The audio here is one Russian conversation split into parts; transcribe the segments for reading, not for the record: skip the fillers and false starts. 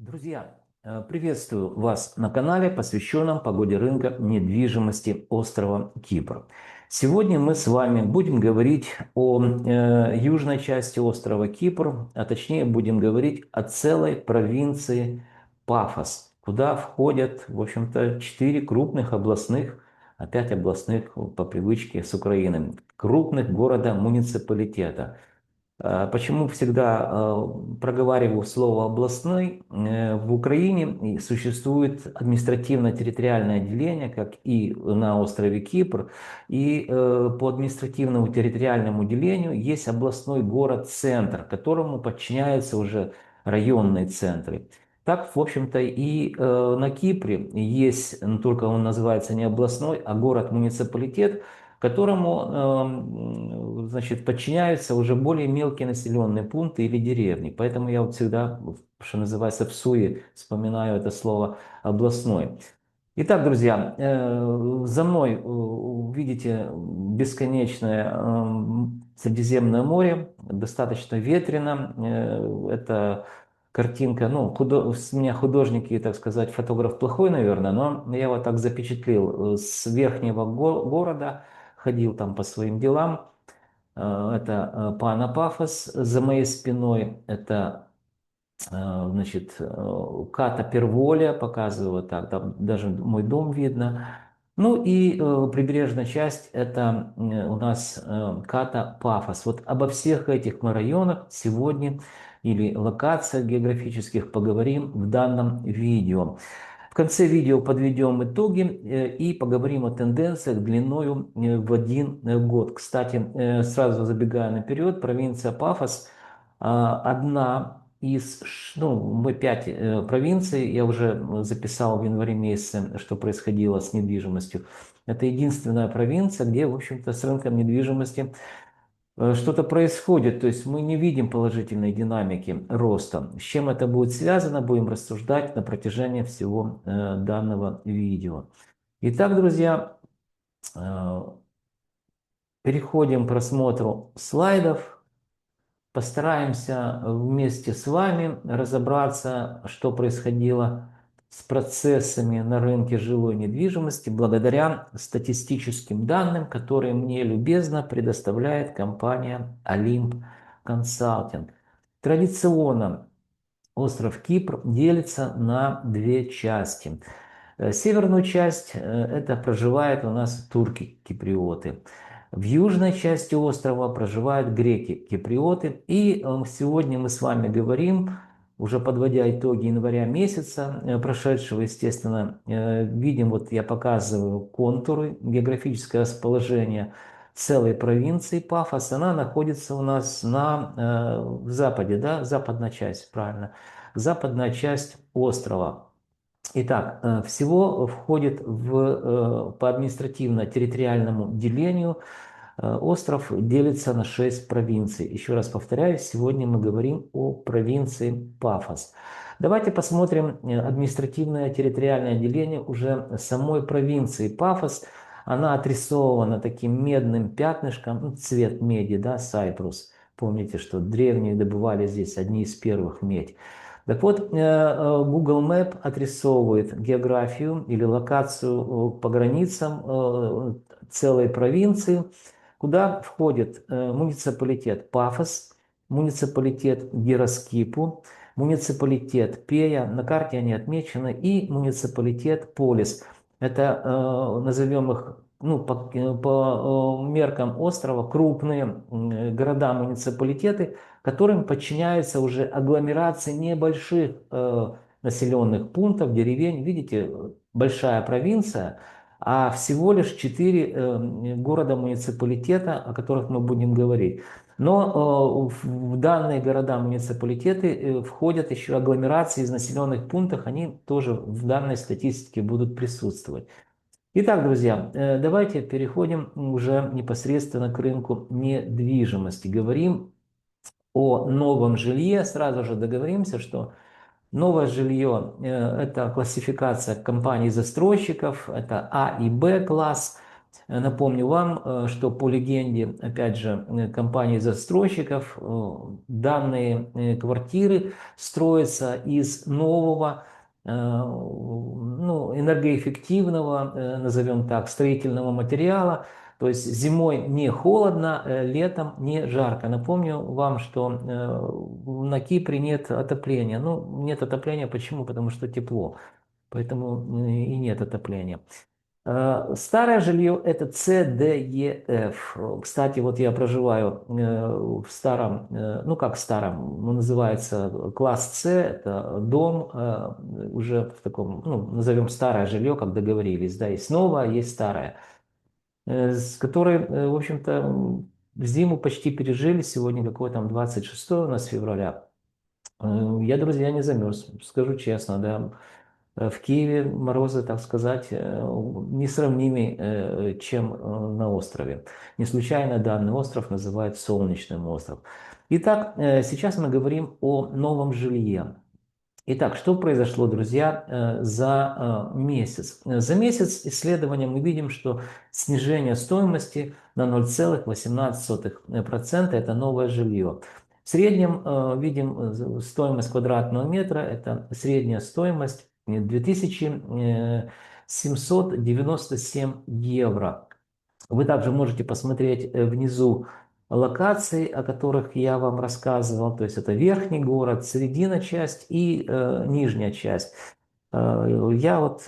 Друзья, приветствую вас на канале, посвященном погоде рынка недвижимости острова Кипр. Сегодня мы с вами будем говорить о южной части острова Кипр, а точнее будем говорить о целой провинции Пафос, куда входят, в общем-то, 4 крупных областных, опять областных по привычке с Украины, крупных города-муниципалитета. Почему всегда проговариваю слово «областной»? В Украине существует административно-территориальное отделение, как и на острове Кипр, и по административному территориальному делению есть областной город-центр, которому подчиняются уже районные центры. Так, в общем-то, и на Кипре есть, только он называется не областной, а город-муниципалитет, которому значит, подчиняются уже более мелкие населенные пункты или деревни. Поэтому я вот всегда, что называется, в суе вспоминаю это слово «областной». Итак, друзья, за мной видите бесконечное Средиземное море, достаточно ветрено. Это картинка, ну, с меня художник и, так сказать, фотограф плохой, наверное, но я вот так запечатлел с верхнего города, ходил там по своим делам. Это Пана Пафос за моей спиной, это значит, Ката Перволя, показываю вот так, там даже мой дом видно. Ну и прибрежная часть, это у нас Ката Пафос. Вот обо всех этих мы районах сегодня или локациях географических поговорим в данном видео. В конце видео подведем итоги и поговорим о тенденциях длиною в 1 год. Кстати, сразу забегая наперед, провинция Пафос одна из, ну, мы 5 провинций, я уже записал в январе месяце, что происходило с недвижимостью. Это единственная провинция, где, в общем-то, с рынком недвижимости что-то происходит, то есть мы не видим положительной динамики роста. С чем это будет связано, будем рассуждать на протяжении всего данного видео. Итак, друзья, переходим к просмотру слайдов. Постараемся вместе с вами разобраться, что происходило с процессами на рынке жилой недвижимости благодаря статистическим данным, которые мне любезно предоставляет компания Olymp Consulting. Традиционно остров Кипр делится на 2 части. Северную часть это проживают у нас турки-киприоты. В южной части острова проживают греки-киприоты. И сегодня мы с вами говорим, уже подводя итоги января месяца прошедшего, естественно, видим, вот я показываю контуры, географическое расположение целой провинции Пафос. Она находится у нас на западе, да, западная часть, правильно, западная часть острова. Итак, всего входит по административно-территориальному делению остров делится на 6 провинций. Еще раз повторяюсь, сегодня мы говорим о провинции Пафос. Давайте посмотрим административное территориальное деление уже самой провинции Пафос. Она отрисована таким медным пятнышком, ну, цвет меди, да, сайпрус. Помните, что древние добывали здесь одни из первых медь. Так вот, Google Map отрисовывает географию или локацию по границам целой провинции, куда входит муниципалитет Пафос, муниципалитет Гераскипу, муниципалитет Пея, на карте они отмечены, и муниципалитет Полис. Это, назовем их, ну, по меркам острова, крупные города-муниципалитеты, которым подчиняются уже агломерации небольших населенных пунктов, деревень. Видите, большая провинция, а всего лишь 4 города-муниципалитета, о которых мы будем говорить. Но в данные города-муниципалитеты входят еще агломерации из населенных пунктов, они тоже в данной статистике будут присутствовать. Итак, друзья, давайте переходим уже непосредственно к рынку недвижимости. Говорим о новом жилье. Сразу же договоримся, что новое жилье – это классификация компаний-застройщиков, это А и Б класс. Напомню вам, что по легенде, опять же, компании-застройщиков, данные квартиры строятся из нового, ну, энергоэффективного, назовем так, строительного материала. То есть зимой не холодно, летом не жарко. Напомню вам, что на Кипре нет отопления. Ну, нет отопления почему? Потому что тепло. Поэтому и нет отопления. Старое жилье это C, D, E, F. Кстати, вот я проживаю в старом, ну как старом, ну, называется класс C, это дом уже в таком, ну, назовем старое жилье, как договорились, да, есть новое, есть старое, с которой, в общем-то, зиму почти пережили, сегодня какое там 26 у нас февраля. Я, друзья, не замерз, скажу честно, да. В Киеве морозы, так сказать, несравнимы, чем на острове. Не случайно данный остров называют Солнечным остров. Итак, сейчас мы говорим о новом жилье. Итак, что произошло, друзья, за месяц? За месяц исследования мы видим, что снижение стоимости на 0,18% это новое жилье. В среднем видим стоимость квадратного метра, это средняя стоимость 2797 евро. Вы также можете посмотреть внизу локации, о которых я вам рассказывал. То есть это верхний город, середина часть и нижняя часть. Я вот,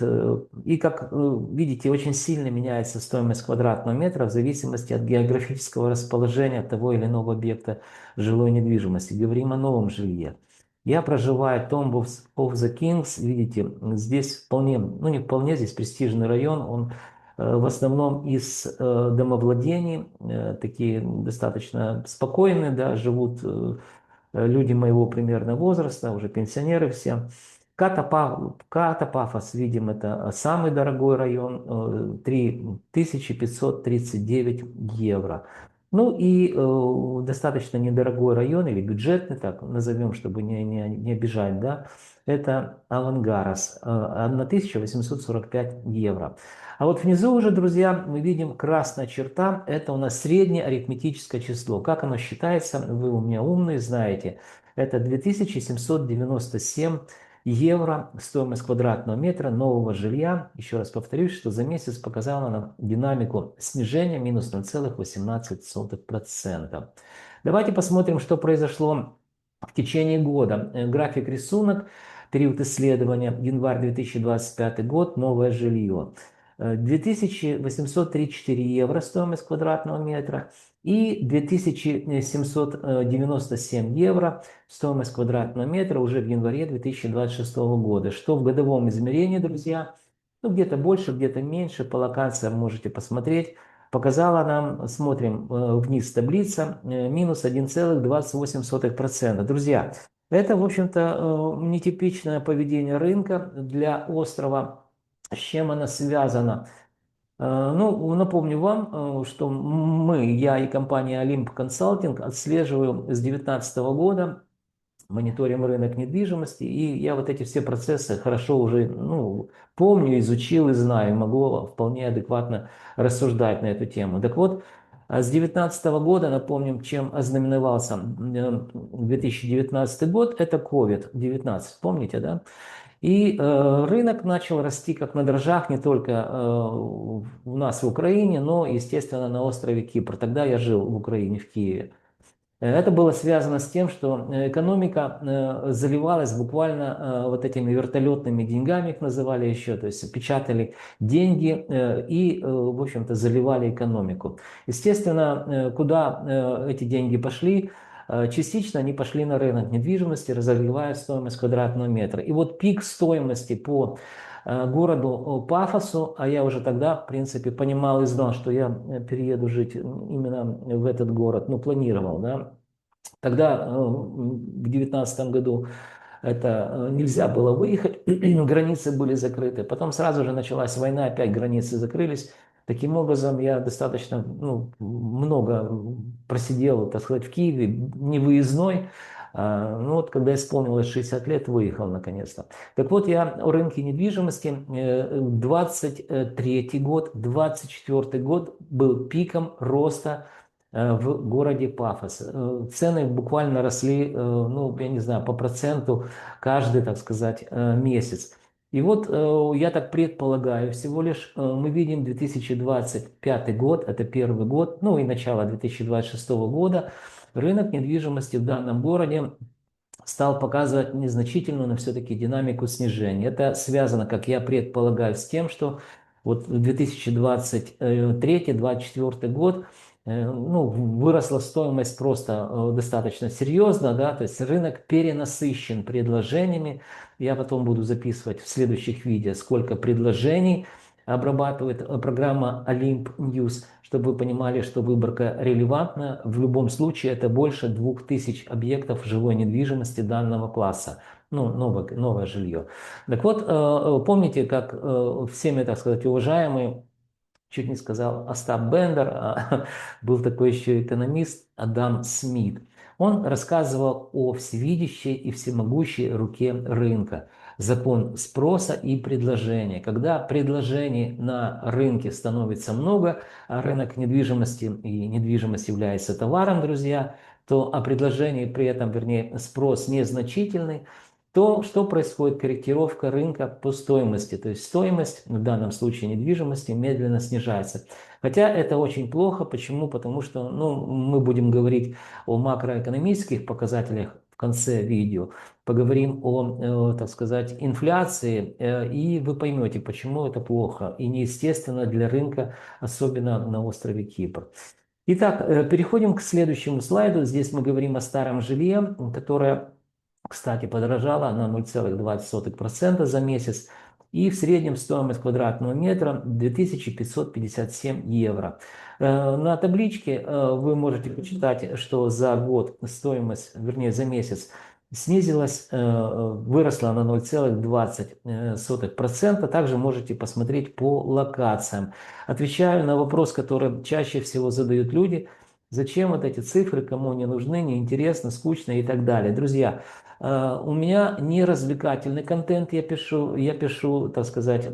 и как видите, очень сильно меняется стоимость квадратного метра в зависимости от географического расположения того или иного объекта жилой недвижимости. Говорим о новом жилье. Я проживаю в Tomb of the Kings, видите, здесь вполне, ну не вполне, здесь престижный район, он в основном из домовладений, такие достаточно спокойные, да, живут люди моего примерно возраста, уже пенсионеры все. Ката-Пафос, видим, это самый дорогой район, 3539 евро. Ну и достаточно недорогой район, или бюджетный, так назовем, чтобы не обижать, да, это Авангарас, 1845 евро. А вот внизу уже, друзья, мы видим красная черта, это у нас среднее арифметическое число. Как оно считается, вы у меня умные, знаете, это 2797 евро стоимость квадратного метра нового жилья. Еще раз повторюсь, что за месяц показала нам динамику снижения минус 0,18%. Давайте посмотрим, что произошло в течение года. График рисунок, период исследования, январь 2025 год, новое жилье. 2834 евро стоимость квадратного метра и 2797 евро стоимость квадратного метра уже в январе 2026 года. Что в годовом измерении, друзья, ну где-то больше, где-то меньше, по локациям можете посмотреть. Показала нам, смотрим вниз таблица, минус 1,28%. Друзья, это, в общем-то, нетипичное поведение рынка для острова. С чем она связана? Ну, напомню вам, что я и компания Olymp Consulting отслеживаем с 2019 года, мониторим рынок недвижимости, и я вот эти все процессы хорошо уже, ну, помню, изучил и знаю, могу вполне адекватно рассуждать на эту тему. Так вот, с 2019 года, напомним, чем ознаменовался 2019 год, это COVID-19, помните, да? И рынок начал расти как на дрожжах не только у нас в Украине, но, естественно, на острове Кипр. Тогда я жил в Украине, в Киеве. Это было связано с тем, что экономика заливалась буквально вот этими вертолетными деньгами, их называли еще, то есть печатали деньги и, в общем-то, заливали экономику. Естественно, куда эти деньги пошли? Частично они пошли на рынок недвижимости, разогревая стоимость квадратного метра. И вот пик стоимости по городу Пафосу, а я уже тогда, в принципе, понимал и знал, что я перееду жить именно в этот город, ну, планировал, да. Тогда, в 2019 году, это нельзя было выехать, границы были закрыты. Потом сразу же началась война, опять границы закрылись. Таким образом, я достаточно много просидел, так сказать, в Киеве, не выездной. Ну вот, когда исполнилось 60 лет, выехал наконец-то. Так вот, я о рынке недвижимости. 23 год, 24 год был пиком роста в городе Пафос. Цены буквально росли, ну, я не знаю, по проценту каждый, так сказать, месяц. И вот я так предполагаю, всего лишь мы видим 2025 год, это первый год, ну и начало 2026 года, рынок недвижимости в данном городе стал показывать незначительную, но все-таки динамику снижения. Это связано, как я предполагаю, с тем, что вот 2023-2024 год ну, выросла стоимость просто достаточно серьезно, да, то есть рынок перенасыщен предложениями. Я потом буду записывать в следующих видео, сколько предложений обрабатывает программа Olymp News, чтобы вы понимали, что выборка релевантна. В любом случае это больше 2000 объектов жилой недвижимости данного класса. Ну, новое жилье. Так вот, помните, как всеми, так сказать, уважаемый, чуть не сказал Остап Бендер, был такой еще экономист Адам Смит. Он рассказывал о всевидящей и всемогущей руке рынка. Закон спроса и предложения. Когда предложений на рынке становится много, а рынок недвижимости и недвижимость является товаром, друзья, то а предложений при этом, вернее, спрос незначительный, то что происходит? Корректировка рынка по стоимости. То есть стоимость, в данном случае недвижимости, медленно снижается. Хотя это очень плохо. Почему? Потому что ну, мы будем говорить о макроэкономических показателях в конце видео. Поговорим о, так сказать, инфляции, и вы поймете, почему это плохо и неестественно для рынка, особенно на острове Кипр. Итак, переходим к следующему слайду. Здесь мы говорим о старом жилье, которое, кстати, подорожало на 0,20% за месяц. И в среднем стоимость квадратного метра 2557 евро. На табличке вы можете почитать, что за год стоимость, вернее за месяц, снизилась, выросла на 0,20%. Также можете посмотреть по локациям. Отвечаю на вопрос, который чаще всего задают люди. Зачем вот эти цифры, кому они нужны, неинтересно, скучно и так далее. Друзья, у меня не развлекательный контент, я пишу, так сказать,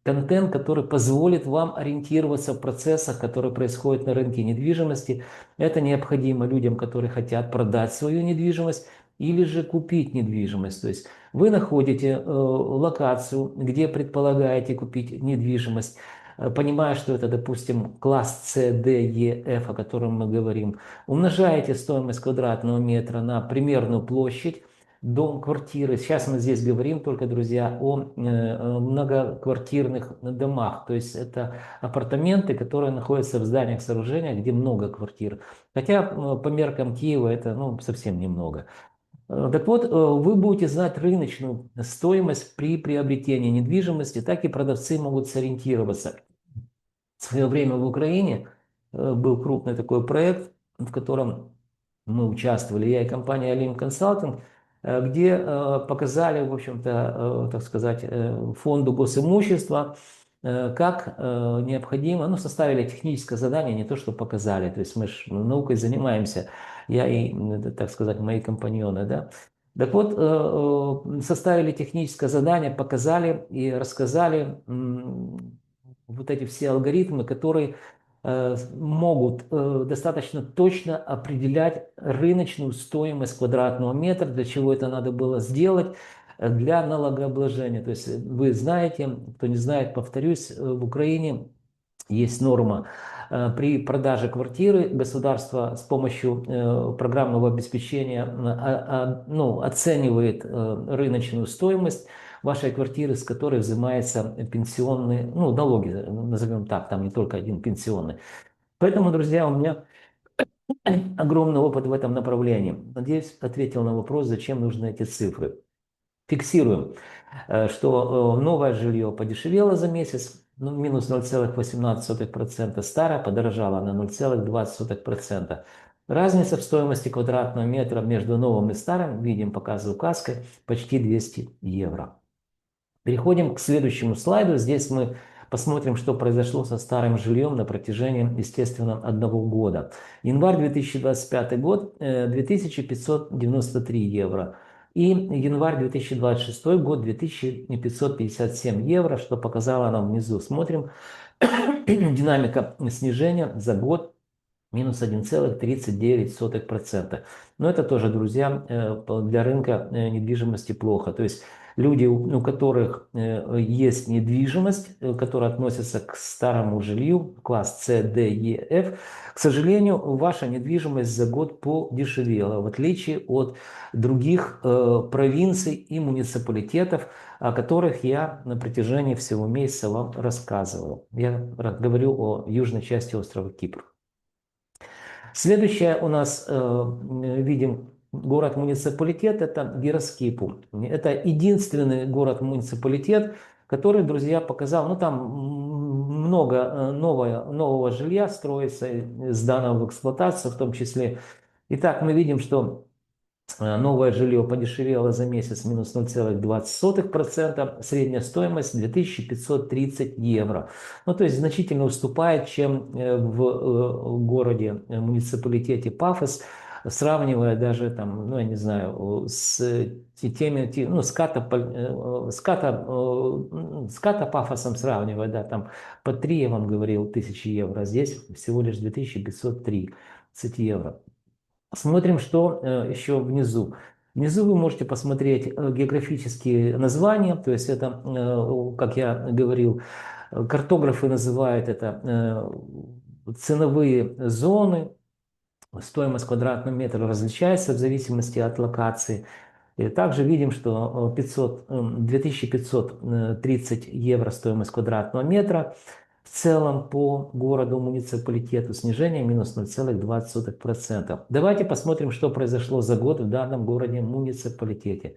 контент, который позволит вам ориентироваться в процессах, которые происходят на рынке недвижимости. Это необходимо людям, которые хотят продать свою недвижимость или же купить недвижимость. То есть вы находите локацию, где предполагаете купить недвижимость, понимая, что это, допустим, класс C, D, E, F, о котором мы говорим, умножаете стоимость квадратного метра на примерную площадь, дом, квартиры. Сейчас мы здесь говорим только, друзья, о многоквартирных домах. То есть это апартаменты, которые находятся в зданиях, сооружениях, где много квартир. Хотя по меркам Киева это ну, совсем немного. Так вот, вы будете знать рыночную стоимость при приобретении недвижимости, так и продавцы могут сориентироваться. В свое время в Украине был крупный такой проект, в котором мы участвовали, я и компания Alim Consulting, где показали, в общем-то, так сказать, фонду госимущества, как необходимо, ну, составили техническое задание, не то, что показали, то есть мы же наукой занимаемся, я и, так сказать, мои компаньоны, да. Так вот, составили техническое задание, показали и рассказали вот эти все алгоритмы, которые могут достаточно точно определять рыночную стоимость квадратного метра, для чего это надо было сделать, для налогообложения. То есть вы знаете, кто не знает, повторюсь, в Украине есть норма. При продаже квартиры государство с помощью программного обеспечения ну, оценивает рыночную стоимость вашей квартиры, с которой взимается пенсионные, ну, налоги, назовем так, там не только один пенсионный. Поэтому, друзья, у меня огромный опыт в этом направлении. Надеюсь, ответил на вопрос, зачем нужны эти цифры. Фиксируем, что новое жилье подешевело за месяц, ну, минус 0,18%, старое подорожало на 0,20%. Разница в стоимости квадратного метра между новым и старым, видим, показываю указкой, почти 200 евро. Переходим к следующему слайду. Здесь мы посмотрим, что произошло со старым жильем на протяжении, естественно, 1 года. Январь 2025 год 2593 евро. И январь 2026 год 2557 евро, что показало нам внизу. Смотрим, динамика снижения за год минус 1,39%. Но это тоже, друзья, для рынка недвижимости плохо. То есть люди, у которых есть недвижимость, которая относится к старому жилью, класс С, Д, Е, Ф, к сожалению, ваша недвижимость за год подешевела, в отличие от других провинций и муниципалитетов, о которых я на протяжении всего месяца вам рассказывал. Я говорю о южной части острова Кипр. Следующее у нас, видим, город-муниципалитет, это Гироскипу. Это единственный город-муниципалитет, который, друзья, показал, ну там много нового жилья строится, сданного в эксплуатацию в том числе. Итак, мы видим, что новое жилье подешевело за месяц минус 0,20%, средняя стоимость 2530 евро. Ну, то есть значительно уступает, чем в городе, муниципалитете Пафос, сравнивая даже там, ну, я не знаю, с теми, ну, с Пафосом сравнивая, да, там по 3, я вам говорил, тысячи евро, а здесь всего лишь 2530 евро. Смотрим, что еще внизу. Внизу вы можете посмотреть географические названия, то есть это, как я говорил, картографы называют это ценовые зоны. Стоимость квадратного метра различается в зависимости от локации. И также видим, что 2530 евро стоимость квадратного метра. В целом по городу, муниципалитету снижение минус 0,20%. Давайте посмотрим, что произошло за год в данном городе, муниципалитете.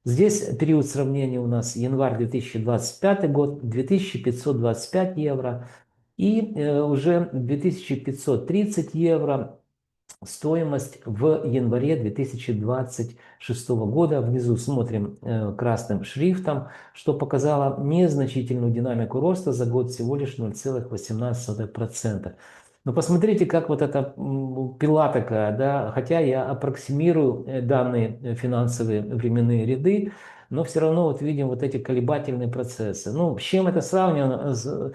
Здесь период сравнения у нас январь 2025 год, 2525 евро. И уже 2530 евро стоимость в январе 2026 года. Внизу смотрим красным шрифтом, что показало незначительную динамику роста за год, всего лишь 0,18%. Но посмотрите, как вот эта пила такая, да, хотя я аппроксимирую данные финансовые временные ряды, но все равно вот видим вот эти колебательные процессы. Ну, с чем это сравнено, с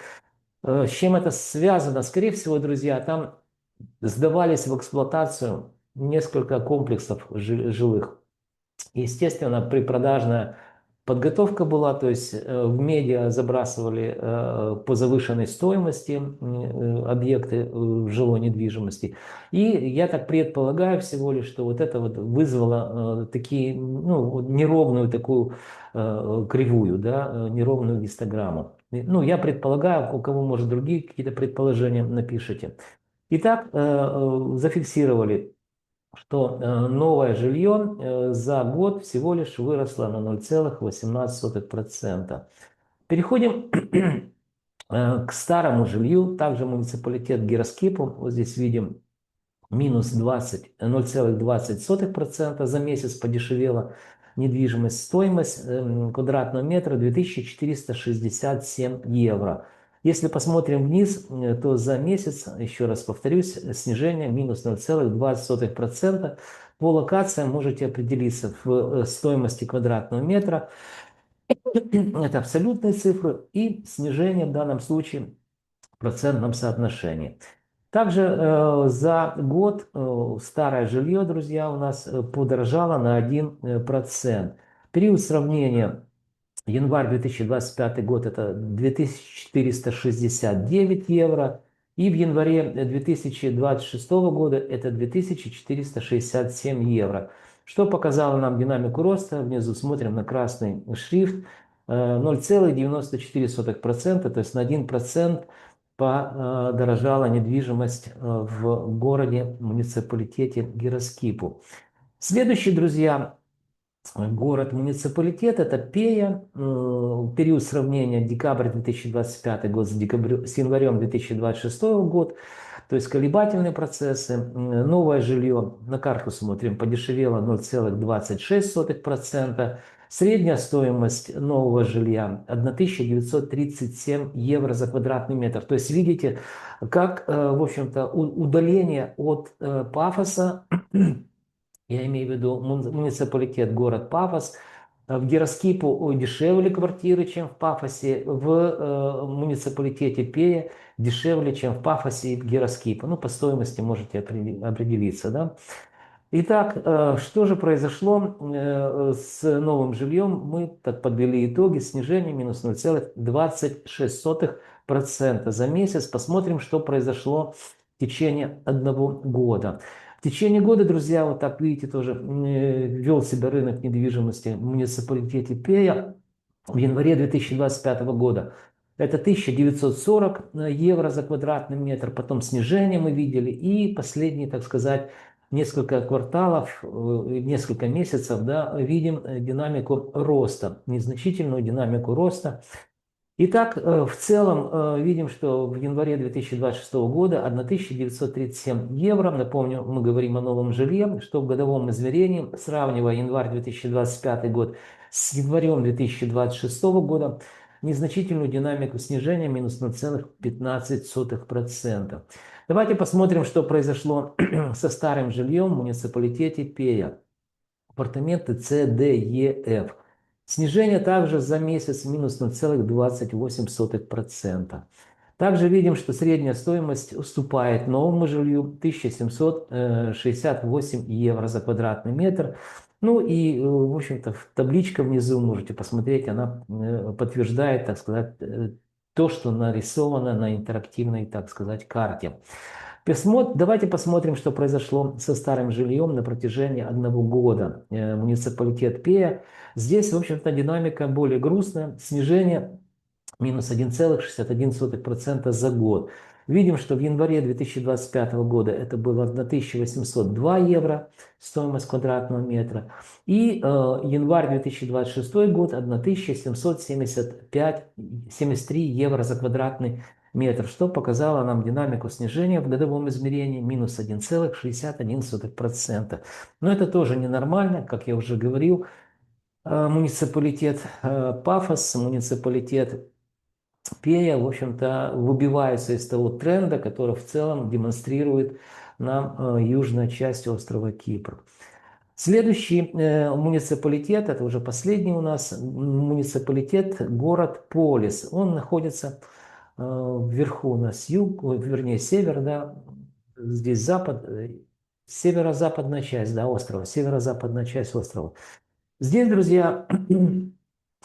чем это связано? Скорее всего, друзья, там сдавались в эксплуатацию несколько комплексов жилых. Естественно, припродажная подготовка была, то есть в медиа забрасывали по завышенной стоимости объекты жилой недвижимости. И я так предполагаю всего лишь, что вот это вот вызвало такие, ну, неровную такую кривую, да, неровную гистограмму. Ну, я предполагаю, у кого, может, другие какие-то предположения, напишите. Итак, зафиксировали, что новое жилье за год всего лишь выросло на 0,18%. Переходим к старому жилью. Также муниципалитет Гироскипу. Вот здесь видим минус 0,20% за месяц подешевела недвижимость. Стоимость квадратного метра 2467 евро. Если посмотрим вниз, то за месяц, еще раз повторюсь, снижение минус 0,20%. По локациям можете определиться в стоимости квадратного метра. Это абсолютные цифры и снижение в данном случае в процентном соотношении. Также за год старое жилье, друзья, у нас подорожало на 1%. Период сравнения январь 2025 год это 2469 евро. И в январе 2026 года это 2467 евро. Что показало нам динамику роста? Внизу смотрим на красный шрифт. 0,94%, то есть на 1% подорожала недвижимость в городе, муниципалитете Гироскипу. Следующий, друзья, город-муниципалитет – это Пея. Период сравнения декабрь 2025 год с январем 2026 год. То есть колебательные процессы. Новое жилье, на карту смотрим, подешевело 0,26%. Средняя стоимость нового жилья 1937 евро за квадратный метр. То есть видите, как, в общем-то, удаление от Пафоса, я имею в виду муниципалитет, город Пафос, в Гераскипу дешевле квартиры, чем в Пафосе, в муниципалитете Пея дешевле, чем в Пафосе и в Гераскипе. Ну, по стоимости можете определиться, да? Итак, что же произошло с новым жильем? Мы так подвели итоги: снижение минус 0,26% за месяц. Посмотрим, что произошло в течение одного года. В течение года, друзья, вот так видите, тоже вел себя рынок недвижимости в муниципалитете Пея в январе 2025 года. Это 1940 евро за квадратный метр, потом снижение мы видели, и последние, так сказать, несколько кварталов, несколько месяцев, да, видим динамику роста, незначительную динамику роста. Итак, в целом видим, что в январе 2026 года 1937 евро, напомню, мы говорим о новом жилье, что в годовом измерении, сравнивая январь 2025 год с январем 2026 года, незначительную динамику снижения минус 0,15%. Давайте посмотрим, что произошло со старым жильем в муниципалитете Пея. Апартаменты С, Д, Е, Ф. Снижение также за месяц минус 0,28%. Также видим, что средняя стоимость уступает новому жилью 1768 евро за квадратный метр. Ну и, в общем-то, табличка внизу, можете посмотреть, она подтверждает, так сказать, то, что нарисовано на интерактивной, так сказать, карте. Давайте посмотрим, что произошло со старым жильем на протяжении одного года. Муниципалитет Пея. Здесь, в общем-то, динамика более грустная. Снижение минус 1,61% за год. Видим, что в январе 2025 года это было 1802 евро стоимость квадратного метра. И январь 2026 год 1773 евро за квадратный метр, что показало нам динамику снижения в годовом измерении минус 1,61%. Но это тоже ненормально, как я уже говорил. Муниципалитет Пафос, муниципалитет Пея, в общем-то, выбиваются из того тренда, который в целом демонстрирует нам южная часть острова Кипр. Следующий муниципалитет, это уже последний у нас муниципалитет, город Полис. Он находится вверху у нас юг, вернее север, да, здесь запад, северо-западная часть, да, острова, северо-западная часть острова. Здесь, друзья,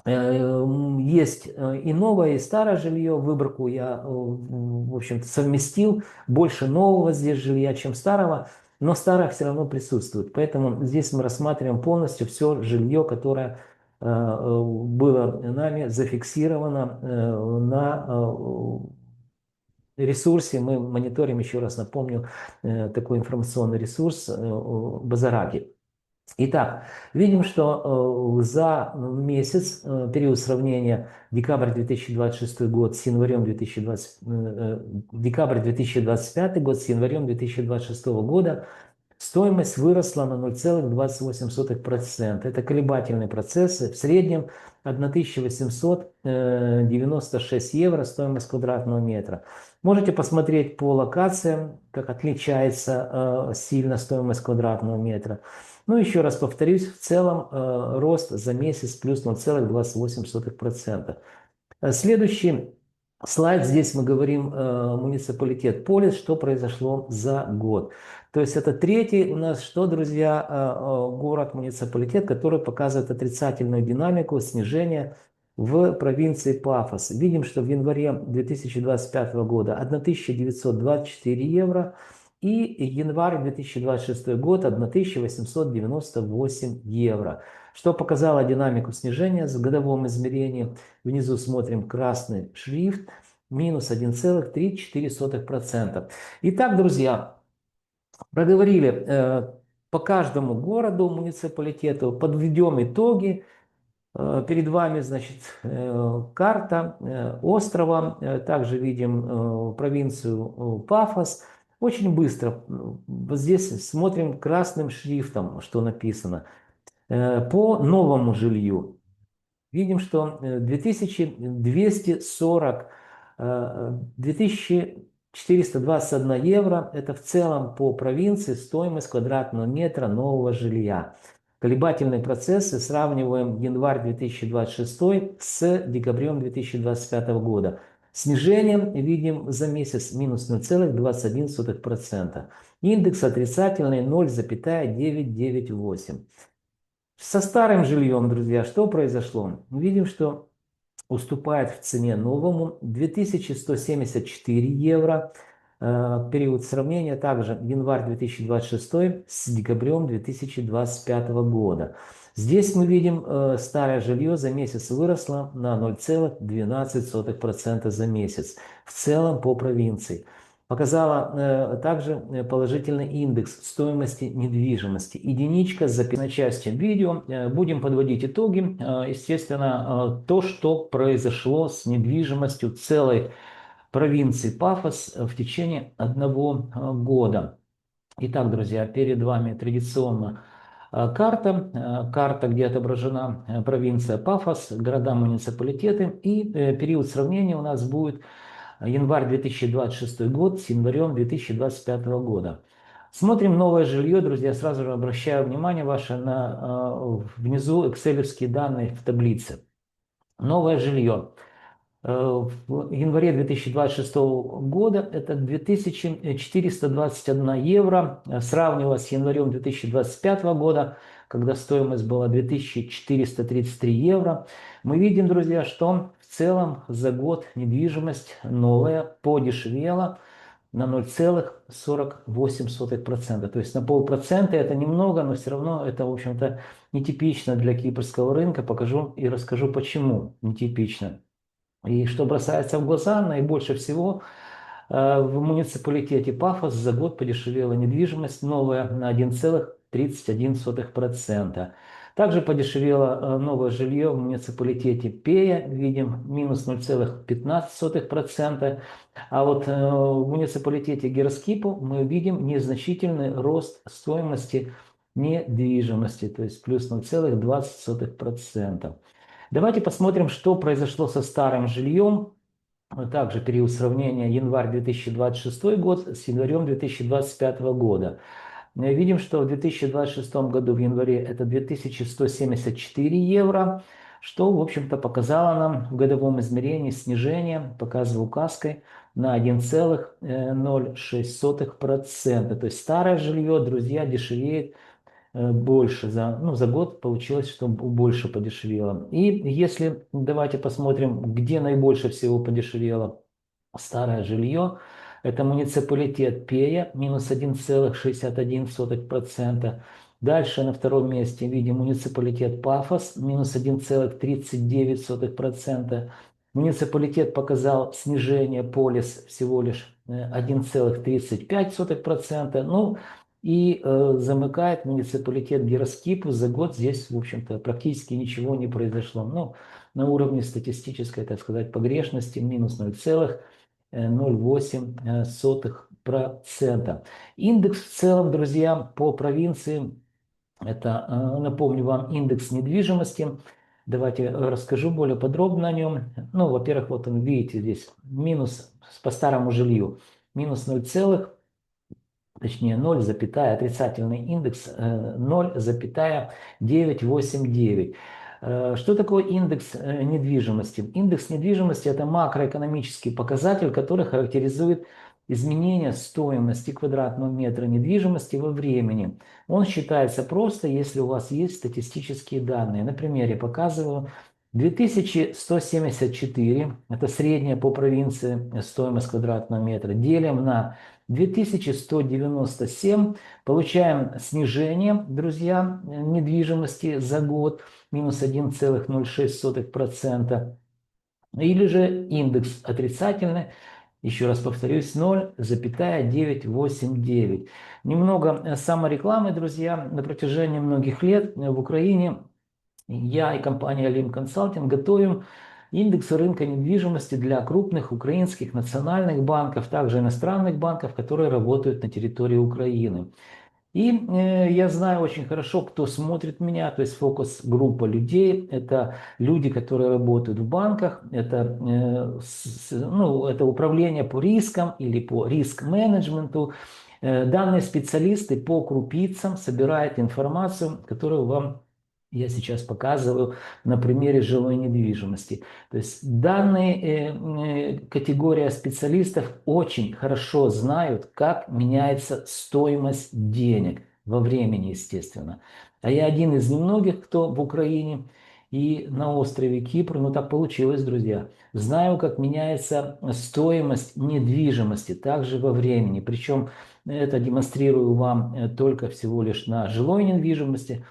есть и новое, и старое жилье. Выборку я, в общем-то, совместил. Больше нового здесь жилья, чем старого, но старое все равно присутствует. Поэтому здесь мы рассматриваем полностью все жилье, которое было нами зафиксировано на ресурсе. Мы мониторим, еще раз напомню, такой информационный ресурс Базараги. Итак, видим, что за месяц, период сравнения декабрь 2026 год с январем 2020, декабрь 2025 год с январем 2026 года, стоимость выросла на 0,28%. Это колебательные процессы. В среднем 1896 евро стоимость квадратного метра. Можете посмотреть по локациям, как отличается сильно стоимость квадратного метра. Ну, еще раз повторюсь, в целом рост за месяц плюс 0,28%. Следующий слайд, здесь мы говорим муниципалитет Полис, что произошло за год. То есть это третий у нас, что, друзья, город-муниципалитет, который показывает отрицательную динамику снижения в провинции Пафос. Видим, что в январе 2025 года 1924 евро, и январь 2026 год 1898 евро, что показало динамику снижения в годовом измерении. Внизу смотрим красный шрифт, минус 1,34%. Итак, друзья, проговорили по каждому городу, муниципалитету, подведем итоги. Перед вами, значит, карта острова, также видим провинцию Пафос. Очень быстро, вот здесь смотрим красным шрифтом, что написано. По новому жилью видим, что 2240, 2421 евро – это в целом по провинции стоимость квадратного метра нового жилья. Колебательные процессы сравниваем январь 2026 с декабрем 2025 года. Снижение видим за месяц минус 0,21%. Индекс отрицательный 0,998. Со старым жильем, друзья, что произошло? Мы видим, что уступает в цене новому 2174 евро. Период сравнения также январь 2026 с декабрем 2025 года. Здесь мы видим, старое жилье за месяц выросло на 0,12% за месяц. В целом по провинции. Показала также положительный индекс стоимости недвижимости. Единичка с записной частью видео. Будем подводить итоги. Естественно, то, что произошло с недвижимостью целой провинции Пафос в течение одного года. Итак, друзья, перед вами традиционно карта, где отображена провинция Пафос, города, муниципалитеты. И период сравнения у нас будет январь 2026 год с январем 2025 года. Смотрим новое жилье, друзья. Сразу же обращаю внимание ваше на внизу экселевские данные в таблице. Новое жилье. В январе 2026 года это 2421 евро. Сравнивалось с январем 2025 года, когда стоимость была 2433 евро. Мы видим, друзья, что в целом за год недвижимость новая подешевела на 0,48%. То есть на полпроцента это немного, но все равно это, в общем-то, нетипично для кипрского рынка. Покажу и расскажу, почему нетипично. И что бросается в глаза, наибольше всего в муниципалитете Пафос за год подешевела недвижимость новая на 1,31%. Также подешевело новое жилье в муниципалитете Пея, видим, минус 0,15%. А вот в муниципалитете Герскипу мы видим незначительный рост стоимости недвижимости, то есть плюс 0,20%. Давайте посмотрим, что произошло со старым жильем. Также период сравнения январь 2026 год с январем 2025 года. Видим, что в 2026 году в январе это 2174 евро, что, в общем-то, показало нам в годовом измерении снижение, показываю указкой, на 1,06%. То есть старое жилье, друзья, дешевеет больше за год получилось, что больше подешевело. И если давайте посмотрим, где наибольше всего подешевело старое жилье, это муниципалитет Пея, минус 1,61%. Дальше на втором месте видим муниципалитет Пафос, минус 1,39%. Муниципалитет показал снижение Полис всего лишь 1,35%. Ну, и замыкает муниципалитет Гераскипу. За год здесь, в общем-то, практически ничего не произошло. Ну, на уровне статистической, так сказать, погрешности минус 0,08%. Индекс в целом, друзья, по провинции, это, напомню вам, индекс недвижимости. Давайте расскажу более подробно о нем. Ну, во-первых, вот он, видите, здесь минус по старому жилью, минус 0, точнее 0, отрицательный индекс 0,989. Что такое индекс недвижимости? Индекс недвижимости – это макроэкономический показатель, который характеризует изменение стоимости квадратного метра недвижимости во времени. Он считается просто, если у вас есть статистические данные. На примере показываю. 2174 – это средняя по провинции стоимость квадратного метра. Делим на 2197, получаем снижение, друзья, недвижимости за год, минус 1,06%. Или же индекс отрицательный, еще раз повторюсь, 0,989. Немного саморекламы, друзья. На протяжении многих лет в Украине я и компания Alim Consulting готовим индексы рынка недвижимости для крупных украинских национальных банков, также иностранных банков, которые работают на территории Украины. И я знаю очень хорошо, кто смотрит меня, то есть фокус-группа людей. Это люди, которые работают в банках, это, ну, это управление по рискам или по риск-менеджменту. Данные специалисты по крупицам собирают информацию, которую вам я сейчас показываю на примере жилой недвижимости. То есть данные категория специалистов очень хорошо знают, как меняется стоимость денег во времени, естественно. А я один из немногих, кто в Украине и на острове Кипр, ну так получилось, друзья, знаю, как меняется стоимость недвижимости также во времени. Причем это демонстрирую вам только всего лишь на жилой недвижимости.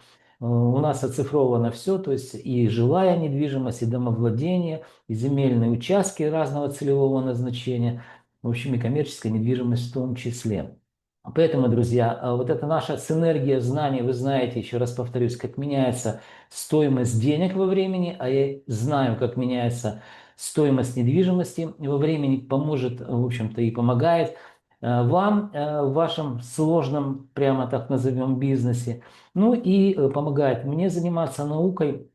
У нас оцифровано все, то есть и жилая недвижимость, и домовладение, и земельные участки разного целевого назначения, в общем, и коммерческая недвижимость в том числе. Поэтому, друзья, вот эта наша синергия знаний, вы знаете, еще раз повторюсь, как меняется стоимость денег во времени, а я знаю, как меняется стоимость недвижимости во времени, поможет, в общем-то, и помогает вам в вашем сложном, прямо так назовем, бизнесе. Ну и помогает мне заниматься наукой,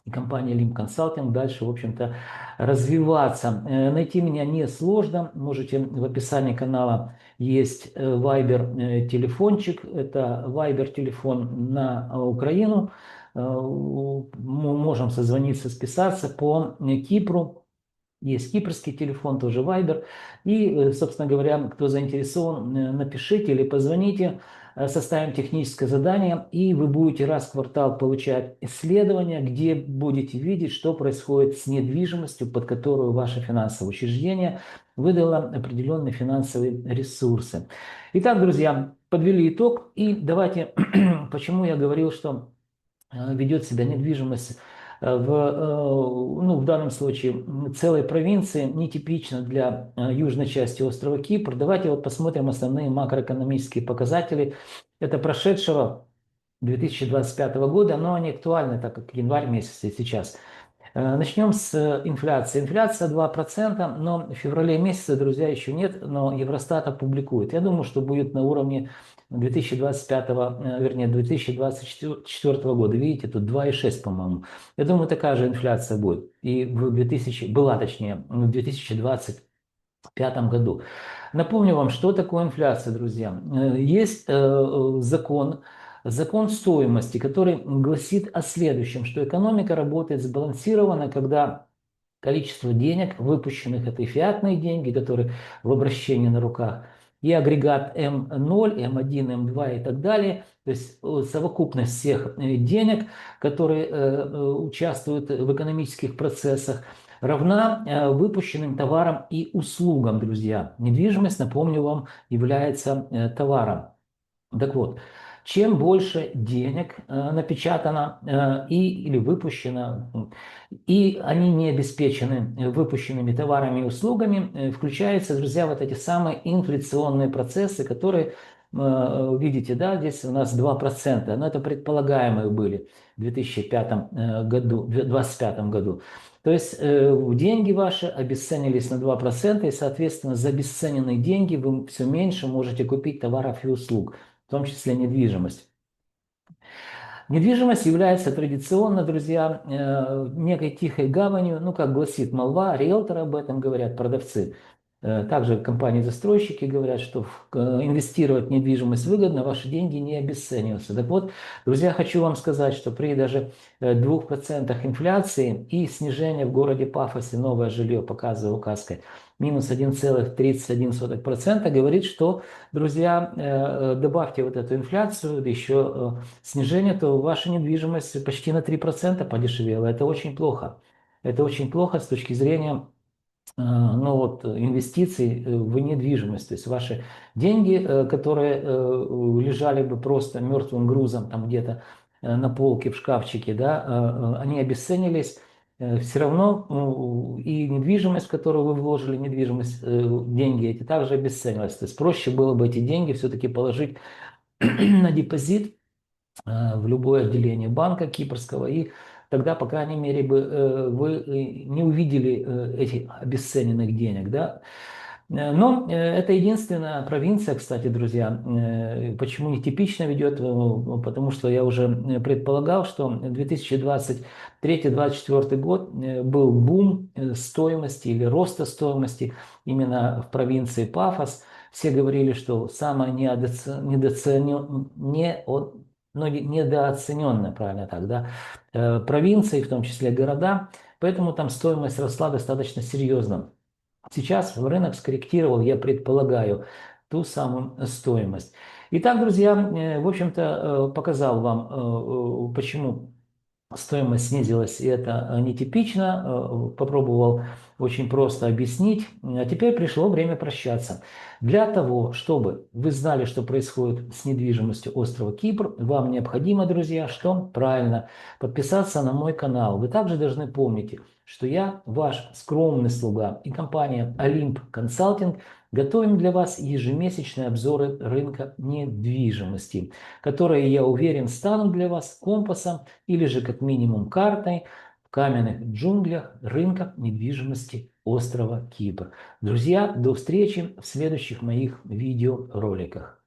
и компания Lim Consulting дальше, в общем-то, развиваться. Найти меня несложно. Можете в описании канала есть Viber телефончик. Это Viber телефон на Украину. Мы можем созвониться, списаться по Кипру. Есть кипрский телефон, тоже Viber. И, собственно говоря, кто заинтересован, напишите или позвоните, составим техническое задание, и вы будете раз в квартал получать исследования, где будете видеть, что происходит с недвижимостью, под которую ваше финансовое учреждение выдало определенные финансовые ресурсы. Итак, друзья, подвели итог, и давайте, почему я говорил, что ведет себя недвижимость ну, в данном случае целой провинции, нетипично для южной части острова Кипр. Давайте вот посмотрим основные макроэкономические показатели. Это прошедшего 2025 года, но они актуальны, так как январь месяц и сейчас. Начнем с инфляции. Инфляция 2%, но в феврале месяце, друзья, еще нет, но Евростат опубликует. Я думаю, что будет на уровне 2025, вернее, 2024 года. Видите, тут 2,6, по-моему. Я думаю, такая же инфляция будет. И в 2000, была, точнее, в 2025 году. Напомню вам, что такое инфляция, друзья. Есть закон стоимости, который гласит о следующем, что экономика работает сбалансированно, когда количество денег, выпущенных, это и фиатные деньги, которые в обращении на руках, и агрегат М0, М1, М2 и так далее, то есть совокупность всех денег, которые участвуют в экономических процессах, равна выпущенным товарам и услугам, друзья. Недвижимость, напомню вам, является товаром. Так вот, чем больше денег напечатано или выпущено, и они не обеспечены выпущенными товарами и услугами, включаются, друзья, вот эти самые инфляционные процессы, которые, видите, да, здесь у нас 2%, но это предполагаемые были в 2005 году, в 2025 году. То есть деньги ваши обесценились на 2%, и, соответственно, за обесцененные деньги вы все меньше можете купить товаров и услуг, в том числе недвижимость. Недвижимость является традиционно, друзья, некой тихой гаванью, ну, как гласит молва, риэлторы об этом говорят, продавцы. Также компании-застройщики говорят, что инвестировать в недвижимость выгодно, ваши деньги не обесцениваются. Так вот, друзья, хочу вам сказать, что при даже 2% инфляции и снижения в городе Пафосе новое жилье, показываю указкой, минус 1,31%, говорит, что, друзья, добавьте вот эту инфляцию, еще снижение, то ваша недвижимость почти на 3% подешевела. Это очень плохо. Это очень плохо с точки зрения ну вот, инвестиций в недвижимость. То есть ваши деньги, которые лежали бы просто мертвым грузом там где-то на полке, в шкафчике, да, они обесценились. Все равно и недвижимость, в которую вы вложили, недвижимость, деньги эти также обесценилась. То есть проще было бы эти деньги все-таки положить на депозит в любое отделение банка кипрского, и тогда, по крайней мере, бы вы не увидели этих обесцененных денег. Да? Но это единственная провинция, кстати, друзья. Почему не типично ведет? Потому что я уже предполагал, что 2023-2024 год был бум стоимости или роста стоимости именно в провинции Пафос. Все говорили, что самая недооцененная, правильно так, да, провинции, в том числе города. Поэтому там стоимость росла достаточно серьезно. Сейчас рынок скорректировал, я предполагаю, ту самую стоимость. Итак, друзья, в общем-то, показал вам, почему стоимость снизилась, и это нетипично. Попробовал очень просто объяснить. А теперь пришло время прощаться. Для того, чтобы вы знали, что происходит с недвижимостью острова Кипр, вам необходимо, друзья, что? Правильно, подписаться на мой канал. Вы также должны помнить, что я ваш скромный слуга и компания Олимп Консалтинг готовим для вас ежемесячные обзоры рынка недвижимости, которые, я уверен, станут для вас компасом или же как минимум картой в каменных джунглях рынка недвижимости острова Кипр. Друзья, до встречи в следующих моих видеороликах.